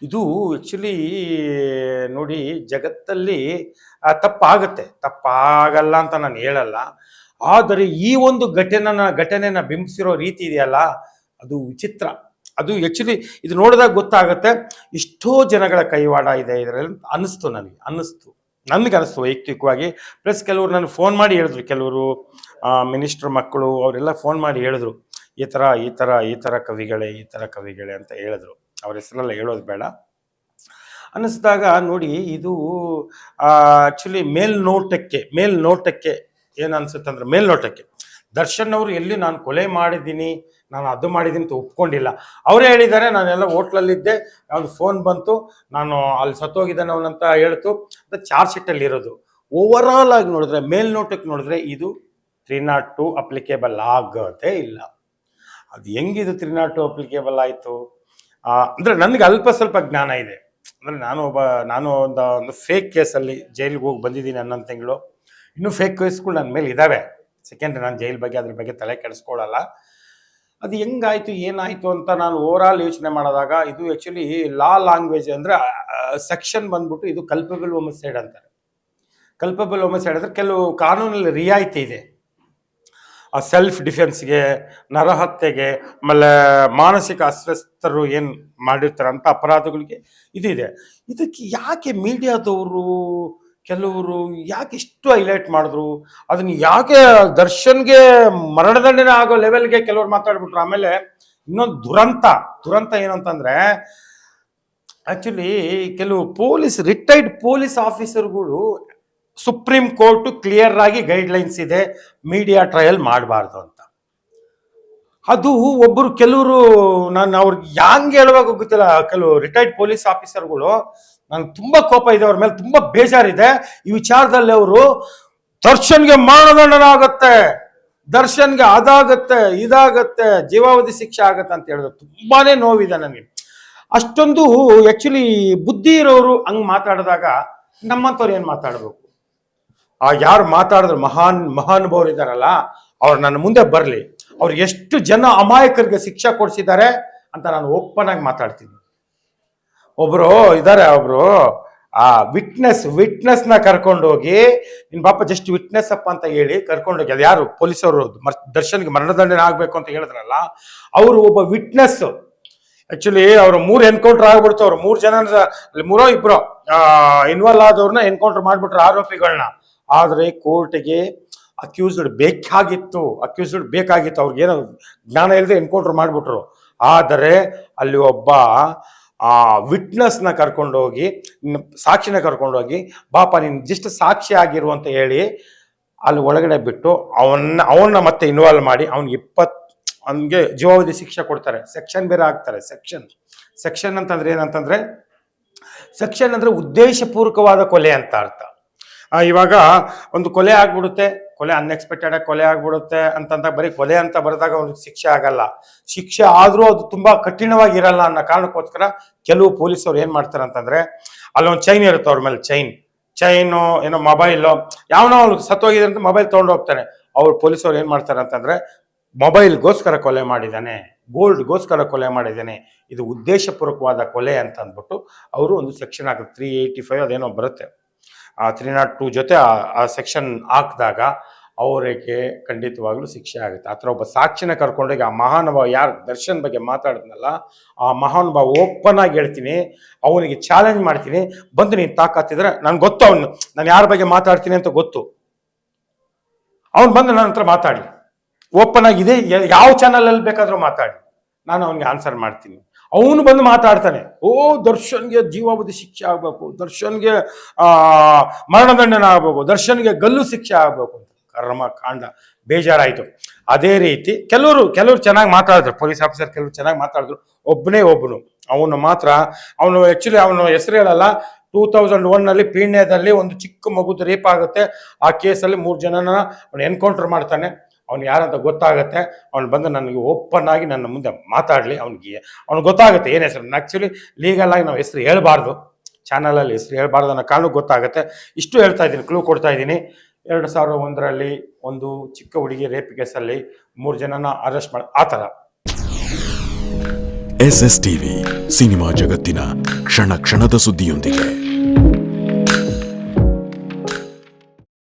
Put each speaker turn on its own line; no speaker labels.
ಇದು ಆ್ಯಕ್ಚುಲಿ ನೋಡಿ ಜಗತ್ತಲ್ಲಿ ತಪ್ಪಾಗಲ್ಲ ಅಂತ ನಾನು ಹೇಳಲ್ಲ. ಆದರೆ ಈ ಒಂದು ಘಟನೆನ ಬಿಂಬಿಸಿರೋ ರೀತಿ ಇದೆಯಲ್ಲ, ಅದು ವಿಚಿತ್ರ. ಅದು ಆ್ಯಕ್ಚುಲಿ ಇದು ನೋಡಿದಾಗ ಗೊತ್ತಾಗುತ್ತೆ ಎಷ್ಟೋ ಜನಗಳ ಕೈವಾಡ ಇದೆ ಇದರಲ್ಲಿ ನನಗೆ ಅನಿಸ್ತು ವೈಯಕ್ತಿಕವಾಗಿ. ಪ್ಲಸ್ ಕೆಲವರು ನನಗೆ ಫೋನ್ ಮಾಡಿ ಹೇಳಿದ್ರು, ಕೆಲವರು ಮಿನಿಸ್ಟರ್ ಮಕ್ಕಳು ಅವರೆಲ್ಲ ಫೋನ್ ಮಾಡಿ ಹೇಳಿದ್ರು, ಈ ಥರ ಕವಿಗಳೇ ಅಂತ ಹೇಳಿದ್ರು. ಅವ್ರ ಹೆಸರೆಲ್ಲ ಹೇಳೋದು ಬೇಡ. ಅನ್ನಿಸ್ದಾಗ ನೋಡಿ, ಇದು ಆ್ಯಕ್ಚುಲಿ ಮೇಲ್ನೋಟಕ್ಕೆ ಏನು ಅನ್ಸುತ್ತೆ ಅಂದರೆ, ಮೇಲ್ನೋಟಕ್ಕೆ ದರ್ಶನ್ ಅವರು ಎಲ್ಲಿ ನಾನು ಕೊಲೆ ಮಾಡಿದ್ದೀನಿ, ನಾನು ಅದು ಮಾಡಿದ್ದೀನಿ ಅಂತ ಒಪ್ಕೊಂಡಿಲ್ಲ. ಅವರೇ ಹೇಳಿದ್ದಾರೆ, ನಾನೆಲ್ಲ ಹೋಟ್ಲಲ್ಲಿದ್ದೆ, ಯಾವುದು ಫೋನ್ ಬಂತು, ನಾನು ಅಲ್ಲಿ ಸತ್ತೋಗಿದ್ದಾನೆ ಅವನಂತ ಹೇಳ್ತು. ಅದು ಚಾರ್ಜ್ ಶೀಟಲ್ಲಿ ಇರೋದು. ಓವರಾಲ್ ಆಗಿ ನೋಡಿದ್ರೆ, ಮೇಲ್ನೋಟಕ್ಕೆ ನೋಡಿದ್ರೆ ಇದು 302 ಅಪ್ಲಿಕೇಬಲ್ ಆಗೋದೇ ಇಲ್ಲ. ಅದು ಹೆಂಗಿದು 302 ಅಪ್ಲಿಕೇಬಲ್ ಆಯಿತು ಅಂದರೆ ನನಗೆ ಅಲ್ಪ ಸ್ವಲ್ಪ ಜ್ಞಾನ ಇದೆ. ಅಂದರೆ ನಾನು ಒಂದು ಫೇಕ್ ಕೇಸಲ್ಲಿ ಜೈಲಿಗೆ ಹೋಗಿ ಬಂದಿದ್ದೀನಿ 11 ತಿಂಗಳು. ಇನ್ನೂ ಫೇಕ್ ಕೇಸ್ಗಳು ನನ್ನ ಮೇಲೆ ಇದ್ದಾವೆ. ಸೆಕೆಂಡ್ರಿ ನಾನು ಅದ್ರ ಬಗ್ಗೆ ತಲೆ ಕೆಡಿಸ್ಕೊಳ್ಳಲ್ಲ. ಅದು ಹೆಂಗಾಯಿತು ಏನಾಯಿತು ಅಂತ ನಾನು ಓವರಾಲ್ ಯೋಚನೆ ಮಾಡಿದಾಗ, ಇದು ಆ್ಯಕ್ಚುಲಿ ಲ್ಯಾಂಗ್ವೇಜ್ ಅಂದರೆ ಸೆಕ್ಷನ್ ಬಂದ್ಬಿಟ್ಟು ಇದು ಕಲ್ಪಬಲ್ ಹೋಮಿಸೈಡ್ ಅಂತಾರೆ. ಕಲ್ಪಬಲ್ ಹೋಮಿಸೈಡ್ ಅಂದರೆ ಕೆಲವು ಕಾನೂನಲ್ಲಿ ರಿಯಾಯಿತಿ ಇದೆ. ಆ ಸೆಲ್ಫ್ ಡಿಫೆನ್ಸ್ಗೆ, ನರಹತ್ಯೆಗೆ, ಆಮೇಲೆ ಮಾನಸಿಕ ಅಸ್ವಸ್ಥರು ಏನು ಮಾಡಿರ್ತಾರಂಥ ಅಪರಾಧಗಳಿಗೆ ಇದೆ. ಇದಕ್ಕೆ ಯಾಕೆ ಮೀಡಿಯಾದವರು ಕೆಲವರು ಯಾಕೆ ಇಷ್ಟು ಹೈಲೈಟ್ ಮಾಡಿದ್ರು? ಅದನ್ನ ಯಾಕೆ ದರ್ಶನ್ಗೆ ಮರಣದಂಡನೆ ಆಗೋ ಲೆವೆಲ್ಗೆ ಕೆಲವ್ರು ಮಾತಾಡ್ಬಿಟ್ರು? ಆಮೇಲೆ ಇನ್ನೊಂದು ದುರಂತ ಏನು ಅಂತಂದ್ರೆ, ಆಕ್ಚುಲಿ ಕೆಲವು ರಿಟೈರ್ಡ್ ಪೊಲೀಸ್ ಆಫೀಸರ್ಗಳು ಸುಪ್ರೀಂ ಕೋರ್ಟ್ ಕ್ಲಿಯರ್ ಆಗಿ ಗೈಡ್ಲೈನ್ಸ್ ಇದೆ, ಮೀಡಿಯಾ ಟ್ರಯಲ್ ಮಾಡಬಾರ್ದು ಅಂತ. ಅದು ಕೆಲವರು ನಾನು ಅವ್ರಿಗೆ ಹ್ಯಾಂಗೆ ಹೇಳುವಾಗ ಗೊತ್ತಿಲ್ಲ, ಕೆಲವು ರಿಟೈರ್ಡ್ ಪೊಲೀಸ್ ಆಫೀಸರ್ಗಳು, ನಂಗೆ ತುಂಬಾ ಕೋಪ ಇದೆ ಅವ್ರ ಮೇಲೆ, ತುಂಬಾ ಬೇಜಾರಿದೆ ಈ ವಿಚಾರದಲ್ಲಿ. ಅವರು ದರ್ಶನ್ಗೆ ಮರಣದಂಡನೆ ಆಗತ್ತೆ, ದರ್ಶನ್ಗೆ ಅದಾಗತ್ತೆ, ಇದಾಗತ್ತೆ, ಜೀವಾವಧಿ ಶಿಕ್ಷೆ ಆಗತ್ತೆ ಅಂತ ಹೇಳಿದ್ರು. ತುಂಬಾನೇ ನೋವಿದೆ ನನಗೆ. ಅಷ್ಟೊಂದು ಆಕ್ಚುಲಿ ಬುದ್ಧಿ ಇರೋರು ಹಂಗ್ ಮಾತಾಡಿದಾಗ ನಮ್ಮಂಥವ್ರು ಏನ್ ಮಾತಾಡ್ಬೇಕು? ಯಾರು ಮಾತಾಡಿದ್ರು ಮಹಾನುಭಾವರು ಇದ್ದಾರಲ್ಲ, ಅವ್ರು ನನ್ನ ಮುಂದೆ ಬರಲಿ, ಅವ್ರು ಎಷ್ಟು ಜನ ಅಮಾಯಕರಿಗೆ ಶಿಕ್ಷೆ ಕೊಡಿಸಿದ್ದಾರೆ ಅಂತ ನಾನು ಓಪನ್ ಆಗಿ ಮಾತಾಡ್ತೀನಿ. ಒಬ್ರು ಆ ವಿಟ್ನೆಸ್ ನ ಕರ್ಕೊಂಡೋಗಿ, ನಿನ್ ಪಾಪ ಜಸ್ಟ್ ವಿಟ್ನೆಸ್ ಅಪ್ಪ ಅಂತ ಹೇಳಿ ಕರ್ಕೊಂಡೋಗಿ, ಅದು ಯಾರು ಪೊಲೀಸವರು ದರ್ಶನ್ಗೆ ಮರಣದಂಡನೆ ಆಗ್ಬೇಕು ಅಂತ ಹೇಳಿದ್ರಲ್ಲ, ಅವರು ಒಬ್ಬ ವಿಟ್ನೆಸ್. ಆಕ್ಚುಲಿ ಅವ್ರು 3 ಎನ್ಕೌಂಟರ್ ಆಗ್ಬಿಡ್ತು. ಅವ್ರು 3 ಜನ, 3 ಇನ್ವಾಲ್ವ್ ಆದವ್ರನ್ನ ಎನ್ಕೌಂಟರ್ ಮಾಡ್ಬಿಟ್ರು, ಆರೋಪಿಗಳನ್ನ. ಆದ್ರೆ ಕೋರ್ಟ್ಗೆ ಅಕ್ಯೂಸ್ಡ್ ಬೇಕಾಗಿತ್ತು, ಅವ್ರಿಗೇನೋ ಜ್ಞಾನ ಇಲ್ಲದೆ ಎನ್ಕೌಂಟರ್ ಮಾಡ್ಬಿಟ್ರು. ಆದರೆ ಅಲ್ಲಿ ಒಬ್ಬ ವಿಟ್ನೆಸ್ನ ಕರ್ಕೊಂಡೋಗಿ, ಸಾಕ್ಷಿನ ಕರ್ಕೊಂಡೋಗಿ, ಬಾಪ ನೀನ್ ಜಸ್ಟ್ ಸಾಕ್ಷಿ ಆಗಿರು ಅಂತ ಹೇಳಿ ಅಲ್ಲಿ ಒಳಗಡೆ ಬಿಟ್ಟು ಅವನ್ನ ಮತ್ತೆ ಇನ್ವಾಲ್ವ್ ಮಾಡಿ ಅವನಿಗೆ ಜೀವಾವಧಿ ಶಿಕ್ಷೆ ಕೊಡ್ತಾರೆ. ಸೆಕ್ಷನ್ ಬೇರೆ ಹಾಕ್ತಾರೆ. ಸೆಕ್ಷನ್ ಅಂತಂದ್ರೆ ಏನಂತಂದ್ರೆ, ಸೆಕ್ಷನ್ ಅಂದ್ರೆ ಉದ್ದೇಶಪೂರ್ವಕವಾದ ಕೊಲೆ ಅಂತ ಅರ್ಥ. ಇವಾಗ ಒಂದು ಕೊಲೆ ಆಗ್ಬಿಡುತ್ತೆ, ಅನ್ಎಕ್ಸ್ಪೆಕ್ಟೆಡ್ ಆಗಿ ಕೊಲೆ ಆಗ್ಬಿಡುತ್ತೆ ಅಂತಂದ ಬರೀ ಕೊಲೆ ಅಂತ ಬರೆದಾಗ ಅವ್ನಿಗೆ ಶಿಕ್ಷೆ ಆಗಲ್ಲ. ಶಿಕ್ಷೆ ಆದ್ರೂ ಅದು ತುಂಬಾ ಕಠಿಣವಾಗಿರಲ್ಲ ಅನ್ನೋ ಕಾರಣಕ್ಕೋಸ್ಕರ ಕೆಲವು ಪೊಲೀಸರು ಏನ್ ಮಾಡ್ತಾರೆ ಅಂತಂದ್ರೆ, ಅಲ್ಲೊಂದು ಚೈನ್ ಇರುತ್ತೆ ಅವ್ರ ಮೇಲೆ, ಚೈನು ಏನೋ ಮೊಬೈಲು, ಯಾವನೋ ಅವ್ನಿಗೆ ಸತ್ತೋಗಿದೆ ಅಂತ ಮೊಬೈಲ್ ತಗೊಂಡು ಹೋಗ್ತಾನೆ. ಅವ್ರು ಪೊಲೀಸರು ಏನ್ ಮಾಡ್ತಾರೆ ಅಂತಂದ್ರೆ, ಮೊಬೈಲ್ಗೋಸ್ಕರ ಕೊಲೆ ಮಾಡಿದ್ದಾನೆ, ಗೋಲ್ಡ್ಗೋಸ್ಕರ ಕೊಲೆ ಮಾಡಿದ್ದಾನೆ, ಇದು ಉದ್ದೇಶಪೂರ್ವಕವಾದ ಕೊಲೆ ಅಂತ ಅಂದ್ಬಿಟ್ಟು ಅವರು ಒಂದು ಸೆಕ್ಷನ್ ಹಾಕುತ್ತೆ. 385 ಅದೇನೋ ಬರುತ್ತೆ. 302 ಜೊತೆ ಆ ಸೆಕ್ಷನ್ ಹಾಕಿದಾಗ ಅವರಿಗೆ ಖಂಡಿತವಾಗ್ಲೂ ಶಿಕ್ಷೆ ಆಗುತ್ತೆ. ಆ ಥರ ಒಬ್ಬ ಸಾಕ್ಷಿನ ಕರ್ಕೊಂಡೋಗಿ ಆ ಮಹಾನುಭಾವ, ಯಾರು ದರ್ಶನ್ ಬಗ್ಗೆ ಮಾತಾಡಿದ್ನಲ್ಲ, ಆ ಮಹಾನುಭಾವ ಓಪನ್ ಆಗಿ ಹೇಳ್ತೀನಿ, ಅವನಿಗೆ ಚಾಲೆಂಜ್ ಮಾಡ್ತೀನಿ, ಬಂದು ನೀನು ತಾಕತ್ತಿದ್ರೆ, ನನ್ಗೆ ಗೊತ್ತು ನಾನು ಯಾರ ಬಗ್ಗೆ ಮಾತಾಡ್ತೀನಿ ಅಂತ ಗೊತ್ತು, ಅವನು ಬಂದು ನನ್ನ ಹತ್ರ ಮಾತಾಡಲಿ, ಓಪನ್ ಆಗಿದೆ, ಯಾವ ಚಾನಲ್ ಅಲ್ಲಿ ಬೇಕಾದ್ರೂ ಮಾತಾಡಿ, ನಾನು ಅವನಿಗೆ ಆನ್ಸರ್ ಮಾಡ್ತೀನಿ. ಅವನು ಬಂದು ಮಾತಾಡ್ತಾನೆ, ದರ್ಶನ್ಗೆ ಜೀವಾವಧಿ ಶಿಕ್ಷೆ ಆಗ್ಬೇಕು, ದರ್ಶನ್ಗೆ ಮರಣದಂಡನೆ ಆಗ್ಬೇಕು, ದರ್ಶನ್ಗೆ ಗಲ್ಲು ಶಿಕ್ಷೆ ಆಗ್ಬೇಕು ಅಂತ. ಕರ್ಮ ಕಾಂಡ, ಬೇಜಾರಾಯ್ತು. ಅದೇ ರೀತಿ ಕೆಲವರು ಚೆನ್ನಾಗಿ ಮಾತಾಡಿದ್ರು, ಪೊಲೀಸ್ ಆಫೀಸರ್ ಕೆಲವರು ಚೆನ್ನಾಗಿ ಮಾತಾಡಿದ್ರು. ಅವನು ಆಕ್ಚುಲಿ ಅವನ ಹೆಸರು ಹೇಳಲ್ಲ. 2001 ಪೀಣ್ಯದಲ್ಲಿ ಒಂದು ಚಿಕ್ಕ ಮಗುದು ರೇಪ್ ಆಗುತ್ತೆ. ಆ ಕೇಸಲ್ಲಿ 3 ಜನನ ಅವನು ಎನ್ಕೌಂಟರ್ ಮಾಡ್ತಾನೆ. ಅವ್ನು ಯಾರಂತ ಗೊತ್ತಾಗತ್ತೆ. ಅವ್ನು ಬಂದು ನನಗೆ ಓಪನ್ ಆಗಿ ನನ್ನ ಮುಂದೆ ಮಾತಾಡಲಿ, ಅವ್ನಿಗೆ ಗೊತ್ತಾಗುತ್ತೆ ಏನು ಹೆಸರು. ಆ್ಯಕ್ಚುಲಿ ಲೀಗಲ್ ಆಗಿ ನಾವು ಹೆಸರು ಹೇಳ್ಬಾರ್ದು, ಚಾನಲಲ್ಲಿ ಹೆಸರು ಹೇಳ್ಬಾರ್ದು ಅನ್ನೋ ಕಾರಣಕ್ಕೆ ಗೊತ್ತಾಗುತ್ತೆ. ಇಷ್ಟು ಹೇಳ್ತಾ ಇದ್ದೀನಿ, ಕ್ಲೂ ಕೊಡ್ತಾ ಇದ್ದೀನಿ. 2001 ಒಂದು ಚಿಕ್ಕ ಹುಡುಗಿ ರೇಪ್ ಕೇಸಲ್ಲಿ 3 ಜನನ ಅರೆಸ್ಟ್ ಮಾಡಿ, ಆ ಥರ.
SSTV ಸಿನಿಮಾ ಜಗತ್ತಿನ ಕ್ಷಣ ಕ್ಷಣದ ಸುದ್ದಿಯೊಂದಿಗೆ.